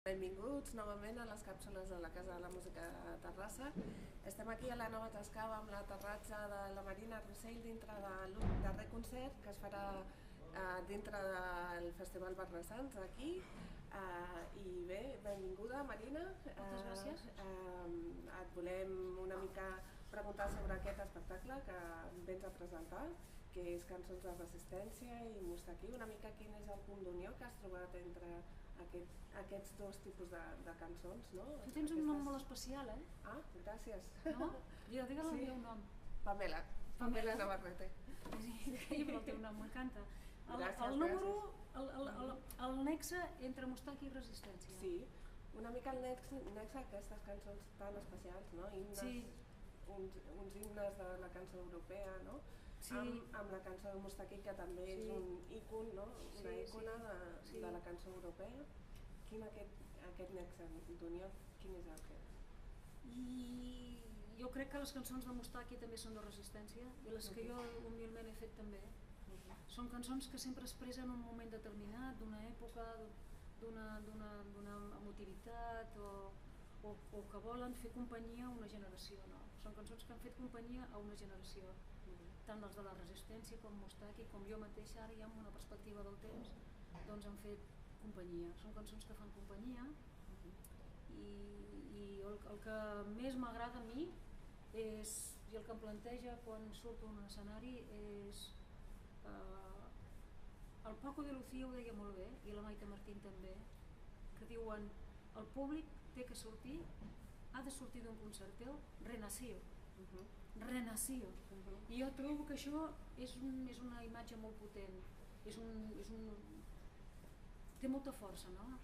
Benvinguts novament a les càpsules de la Casa de la Música de Terrassa. Estem aquí a la Nova Tascava amb l'aterratge de la Marina Rossell dintre del darrer concert que es farà dintre del Festival Barrassans aquí. I bé, benvinguda Marina. Moltes gràcies. Et volem una mica preguntar sobre aquest espectacle que vens a presentar, que és Cançons de Resistència i Mustaquí. Una mica quin és el punt d'unió que has trobat entre aquests dos tipus de cançons, no? Tu tens un nom molt especial, eh? Ah, gràcies. No? Digue-li el meu nom. Pamela Navarrete. És increïble el teu nom, m'encanta. Gràcies, el nexe entre Mustaquí i Resistència. Sí, una mica el nexe d'aquestes cançons tan especials, no? Uns himnes de la cançó europea, no? Amb la cançó de Mustaquí, que també és un ícon, no? Una ícona de la cançó europea. Quin aquest nexe d'unió, quin és el que és? I jo crec que les cançons de Mustaquí també són de resistència, i les que jo humilment he fet també. Són cançons que sempre expressen un moment determinat, d'una època, d'una emotivitat, o que volen fer companyia a una generació. Són cançons que han fet companyia a una generació, tant els de la resistència com Mustaquí, com jo mateixa, ara ja amb una perspectiva del temps, doncs han fet companyia. Són cançons que fan companyia, i el que més m'agrada a mi és, i el que em planteja quan surto a un escenari és... El Paco de Lucía ho deia molt bé, i la Maite Martín també, que diuen: el públic té que sortir, ha de sortir d'un concert teu renació. Renació. I jo trobo que això és una imatge molt potent, té molta força, no?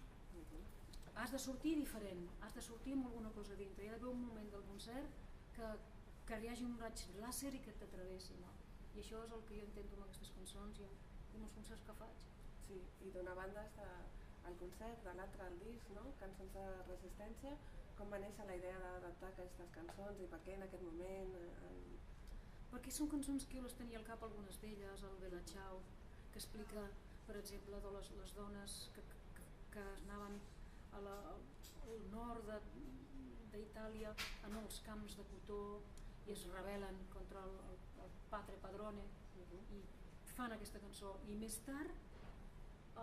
Has de sortir diferent, has de sortir amb alguna cosa dintre, hi ha d'haver un moment del concert que hi hagi un raig làser i que t'atravessi, no? I això és el que jo intento amb aquestes cançons i amb els concerts que faig. Sí, i d'una banda està el concert, de l'altre el disc, no? Cançons de resistència. Com va néixer la idea d'adaptar aquestes cançons i per què en aquest moment? Perquè són cançons que jo les tenia al cap, algunes d'elles, el Bella Ciao, que explica, per exemple, de les dones que anaven al nord d'Itàlia, en els camps de cotó, i es rebel·len contra el padre padrone, i fan aquesta cançó, i més tard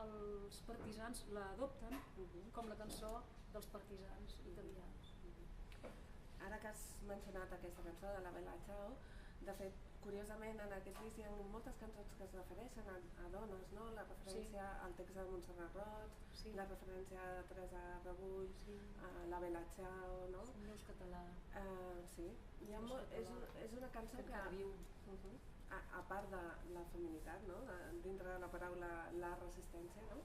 els partisans l'adopten com la cançó dels partisans italians. Ara que has mencionat aquesta cançó de la Bella Ciao, de fet, curiosament, en aquest disc hi ha moltes cançons que es refereixen a dones, no? La referència al text de Montserrat Roig, la referència a Teresa Rebull, la Bella Ciao, no? Neus Català. Sí, és una cançó que encara viu. A part de la feminitat, no? Dintre de la paraula la resistència, no?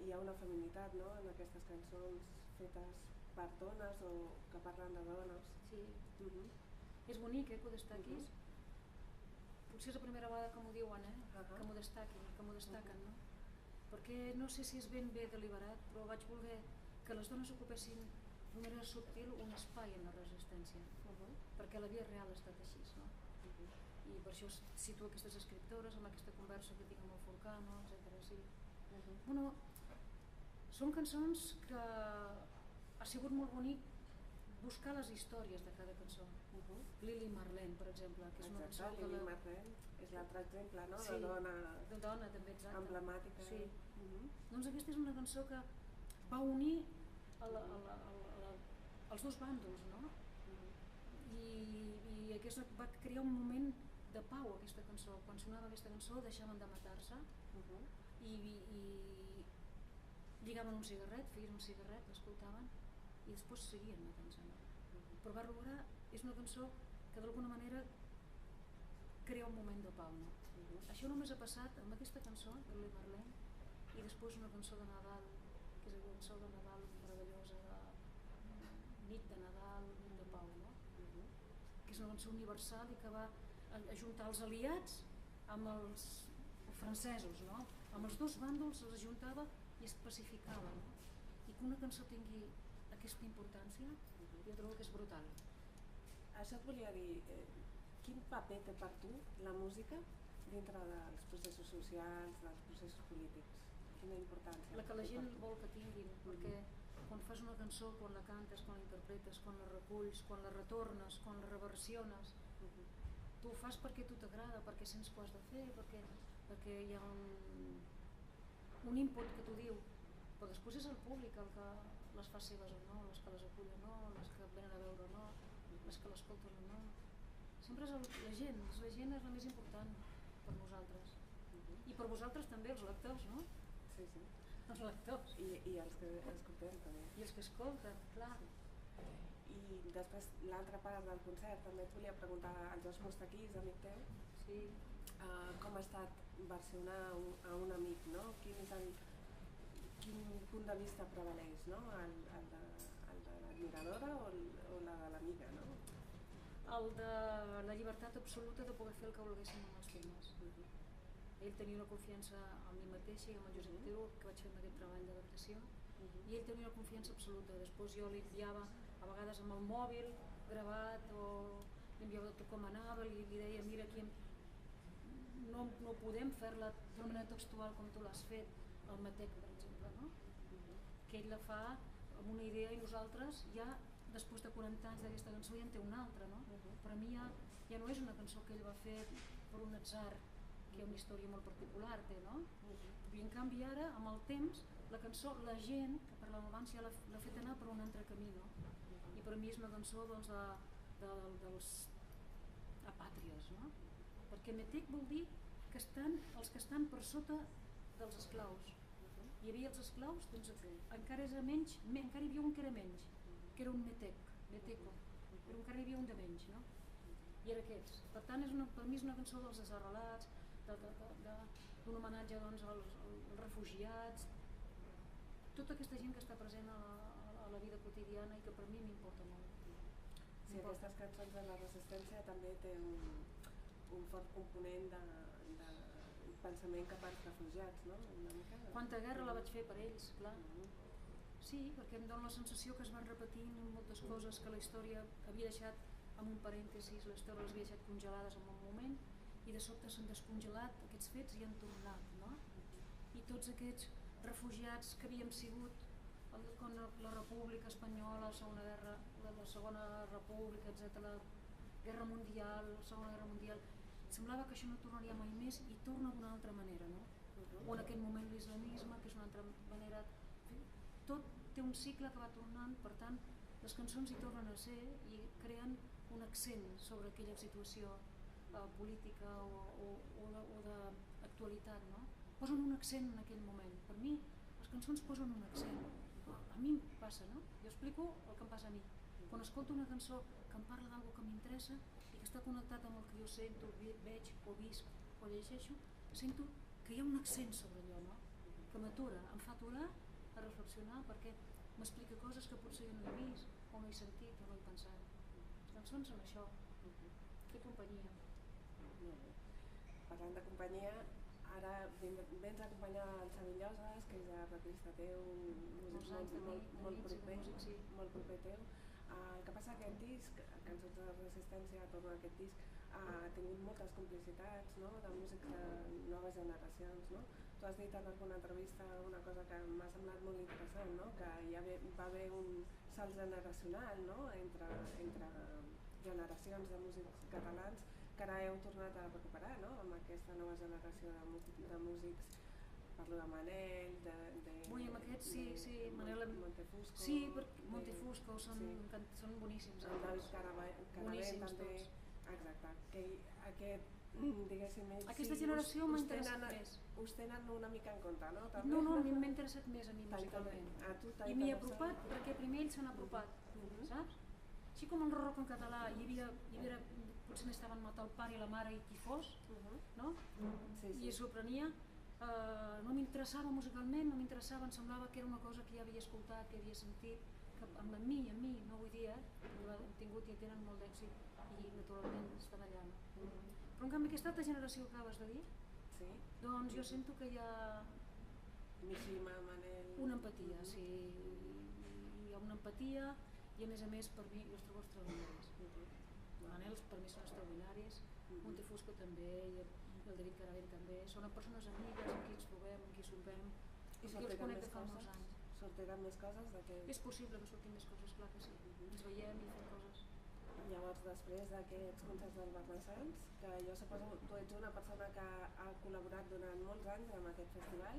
Hi ha una feminitat, no? En aquestes cançons fetes per dones o que parlen de dones. Sí. És bonic, que ho destaquis. Potser és la primera vegada que m'ho diuen, que m'ho destaquen, no? Perquè no sé si és ben bé deliberat, però vaig voler que les dones ocupessin d'una manera subtil un espai en la resistència, perquè la vida real ha estat així, no? I per això cito aquestes escriptores amb aquesta conversa que tinc amb el Forcano, etc. Bueno, són cançons que ha sigut molt bonic buscar les històries de cada cançó. Lili Marlene, per exemple, que és una cançó que... Lili Marlene és l'altre exemple, no? Sí, de dona també, exacte. Emblemàtica. Sí. Doncs aquesta és una cançó que va unir els dos bàndols, no? I va crear un moment de pau, aquesta cançó. Quan sonava aquesta cançó deixaven de matar-se i lligaven un cigarret, feien un cigarret, l'escoltaven i després seguien matant-se. Però Bàrbara és una cançó que d'alguna manera crea un moment de pau. Això només ha passat amb aquesta cançó, de Lili Marlene, i després una cançó de Nadal, que és una cançó de Nadal meravellosa, de nit de Nadal, nit de pau, que és una cançó universal i que va ajuntar els aliats amb els francesos, amb els dos bàndols els ajuntava i es pacificava. I que una cançó tingui aquesta importància, jo trobo que és brutal. Això et volia dir, quin paper té per tu la música dintre dels processos socials, dels processos polítics? Quina importància? La que la gent vol que tinguin, perquè quan fas una cançó, quan la cantes, quan la interpretes, quan la reculls, quan la retornes, quan la reversiones, tu ho fas perquè tu t'agrada, perquè sents que ho has de fer, perquè hi ha un input que t'ho diu, però després és el públic el que les fa seves o no, les que les acull o no, les que venen a veure o no, les que l'escolten o no. Sempre és la gent és la més important per nosaltres. I per vosaltres també, els lectors, no? Sí, sí. Els lectors. I els que escoltem també. I els que escolten, clar. I després l'altra part del concert també et volia preguntar als dos Mustaquís, amic teu, sí. Com ha estat versionar a un amic, no? Quin punt de vista prevaleix, no? El de l'admiradora o la de l'amiga, no? El de la llibertat absoluta de poder fer el que volguéssim amb els temes. Ell tenia una confiança en mi mateixa i amb el Josep Teu, que vaig fer aquest treball d'adaptació, i ell tenia una confiança absoluta. Després jo li enviava a vegades amb el mòbil gravat o li enviava tot com anava, li deia mira aquí no podem fer-la d'una manera textual com tu l'has fet, el Matec per exemple, no? Que ell la fa amb una idea i nosaltres ja després de 40 anys d'aquesta cançó ja en té una altra, no? Per a mi ja no és una cançó que ell va fer per un atzar, que hi ha una història molt particular, no? I en canvi ara, amb el temps, la cançó, la gent, que parlàvem abans, ja l'ha fet anar per un altre camí, no? I per a mi és una cançó dels apàtrides, no? Perquè Metec vol dir que els que estan per sota dels esclaus. Hi havia els esclaus, doncs encara hi havia un que era menys, que era un Meteco, però encara hi havia un de menys, no? I era aquests. Per tant, per mi és una cançó dels desarrelats, d'un homenatge als refugiats, tota aquesta gent que està present a la vida quotidiana i que per mi m'importa molt. Sí, aquestes cançons de la resistència també té un fort component de pensament cap als refugiats, no? Quanta guerra la vaig fer per ells, clar. Sí, perquè em dóna la sensació que es van repetint moltes coses que la història havia deixat amb un parèntesis, la història les havia deixat congelades en un moment i de sobte s'han descongelat aquests fets i han tornat, no? I tots aquests refugiats que havíem sigut quan la República Espanyola, la Segona República, etc., la Guerra Mundial, la Segona Guerra Mundial, semblava que això no tornaria mai més i torna d'una altra manera, no? O en aquell moment l'islamisme, que és una altra manera. Tot té un cicle que va tornant, per tant, les cançons hi tornen a ser i creen un accent sobre aquella situació política o d'actualitat, no? Posen un accent en aquell moment. Per mi, les cançons posen un accent. A mi em passa, no? Jo explico el que em passa a mi. Quan escolto una cançó que em parla d'algo que m'interessa i que està connectat amb el que jo sento, veig o visc o llegeixo, sento que hi ha un accent sobre allò, no? Que m'atura, em fa aturar a reflexionar perquè m'explica coses que potser jo no he vist o no he sentit o no he pensat. Les cançons són això, fer companyia. Parlant de companyia, ara vens a acompanyar el Xavi Lloses, que és arreglista teu, molt proper teu. El que passa que aquest disc, Cançons de Resistència, torna a aquest disc, ha tingut moltes complicitats, no? De músics de noves generacions, no? Tu has dit en alguna entrevista una cosa que m'ha semblat molt interessant, no? Que va haver un salt generacional, no? entre generacions de músics catalans que ara heu tornat a recuperar, no? Amb aquesta nova generació de músics. Parlo de Manel, amb aquests sí, Manel, Montefusco. Sí, Montefusco són boníssims. El David Caravell també. Exacte. Que aquest, diguéssim, aquesta generació m'ha interessat més. Us tenen una mica en compte, no? No, m'ha interessat més a mi musicalment. I m'hi he apropat perquè primer ells s'han apropat, saps? Així com el rock en català hi havia potser n'estaven matar el pare i la mare i qui fos, no? I es sorprenia. No m'interessava musicalment, no m'interessava, em semblava que era una cosa que ja havia escoltat, que havia sentit, que amb mi, no vull dir, han tingut i tenen molt d'èxit i naturalment estan allà. Però en canvi aquesta altra generació que acabes de dir, doncs jo sento que hi ha Mishima, Manel... una empatia, sí, hi ha una empatia i a més per mi els trobo extraordinaris. Manel per mi són extraordinaris, Montefusco també, el David Caravell també, són persones amigues amb qui ens trobem, amb qui sopem, amb qui els conec de fa molts anys. sortiran més coses d'aquest... És possible que surtin més coses, clar que sí. Ens veiem i fem coses. Llavors, després d'aquests concerts del Barnassans, que jo suposo tu ets una persona que ha col·laborat durant molts anys amb aquest festival,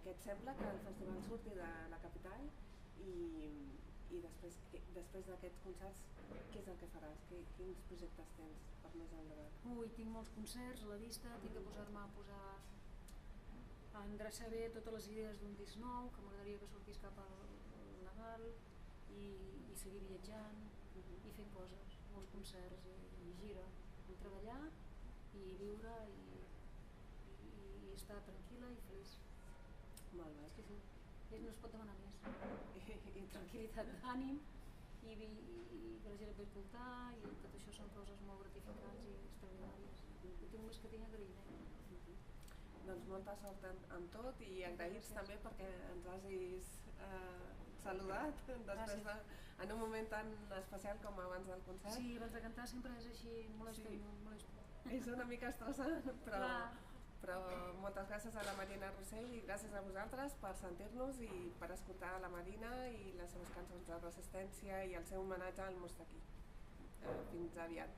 què et sembla que el festival surti de la capital i després d'aquests concerts, què és el que faràs? Quins projectes tens per més endavant? Ui, tinc molts concerts a la vista, tinc que posar-me a endreçar bé totes les idees d'un disc nou, que m'agradaria que sortís cap al Nadal, i seguir viatjant i fent coses, molts concerts i gira, treballar i viure i estar tranquil·la i feliç. Molt bé. Sí. No es pot demanar més. I tranquil·litat d'ànim i que la gent et ve escoltar, i tot això són coses molt gratificants i extraordinàries. No tinc més que tinc agraïment. Doncs molta sort amb tot i agraïts també perquè ens hagis saludat després en un moment tan especial com abans del concert. Sí, abans de cantar sempre és així, molesto. És una mica estressant, però moltes gràcies a la Marina Rossell i gràcies a vosaltres per sentir-nos i per escoltar la Marina i les seves cançons de resistència i el seu homenatge al Mostaquí. Fins aviat.